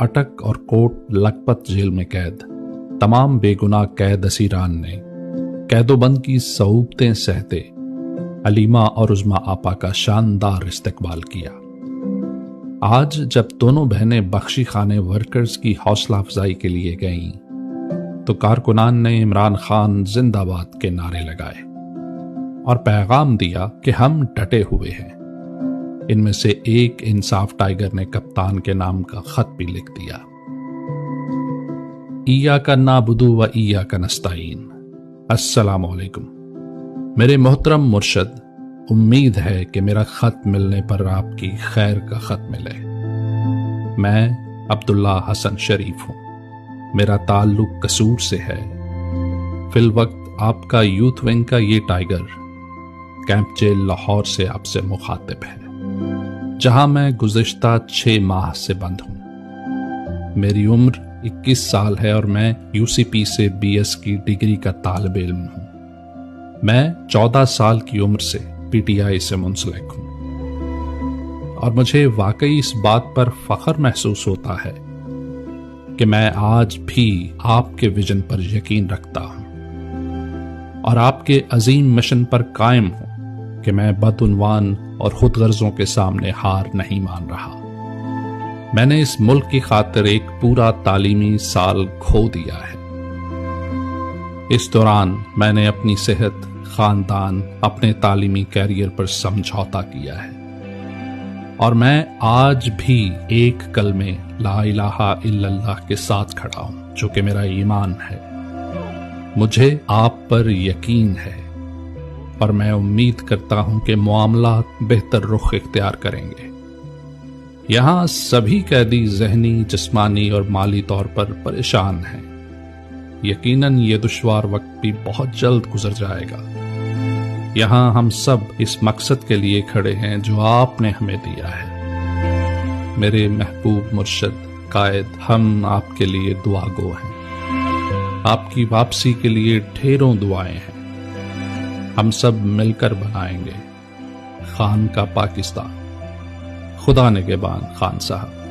اٹک اور کوٹ لکھپت جیل میں قید تمام بے گناہ قید اسیران نے قید و بند کی صعوبتیں سہتے علیمہ اور عظمیٰ آپا کا شاندار استقبال کیا۔ آج جب دونوں بہنیں بخشی خانے ورکرز کی حوصلہ افزائی کے لیے گئیں تو کارکنان نے عمران خان زندہ باد کے نعرے لگائے اور پیغام دیا کہ ہم ڈٹے ہوئے ہیں۔ ان میں سے ایک انصاف ٹائیگر نے کپتان کے نام کا خط بھی لکھ دیا، ایاک نعبد و ایاک نستعین۔ السلام علیکم میرے محترم مرشد، امید ہے کہ میرا خط ملنے پر آپ کی خیر کا خط ملے۔ میں عبداللہ حسن شریف ہوں، میرا تعلق قصور سے ہے۔ فی الوقت آپ کا یوتھ ونگ کا یہ ٹائیگر کیمپ جیل لاہور سے آپ سے مخاطب ہے، جہاں میں گزشتہ 6 ماہ سے بند ہوں۔ میری عمر 21 سال ہے اور میں UCP سے BS کی ڈگری کا طالب علم ہوں۔ میں 14 سال کی عمر سے PTI سے منسلک ہوں اور مجھے واقعی اس بات پر فخر محسوس ہوتا ہے کہ میں آج بھی آپ کے ویژن پر یقین رکھتا ہوں اور آپ کے عظیم مشن پر قائم ہوں کہ میں بدعنوان اور خود غرضوں کے سامنے ہار نہیں مان رہا۔ میں نے اس ملک کی خاطر ایک پورا تعلیمی سال کھو دیا ہے۔ اس دوران میں نے اپنی صحت، خاندان، اپنے تعلیمی کیریئر پر سمجھوتا کیا ہے اور میں آج بھی ایک کلمے لا الہ الا اللہ کے ساتھ کھڑا ہوں، جو کہ میرا ایمان ہے۔ مجھے آپ پر یقین ہے اور میں امید کرتا ہوں کہ معاملات بہتر رخ اختیار کریں گے۔ یہاں سبھی قیدی ذہنی، جسمانی اور مالی طور پر پریشان ہیں۔ یقیناً یہ دشوار وقت بھی بہت جلد گزر جائے گا۔ یہاں ہم سب اس مقصد کے لیے کھڑے ہیں جو آپ نے ہمیں دیا ہے۔ میرے محبوب مرشد قائد، ہم آپ کے لیے دعا گو ہیں۔ آپ کی واپسی کے لیے ڈھیروں دعائیں ہیں۔ ہم سب مل کر بنائیں گے خان کا پاکستان۔ خدا نگہبان خان صاحب۔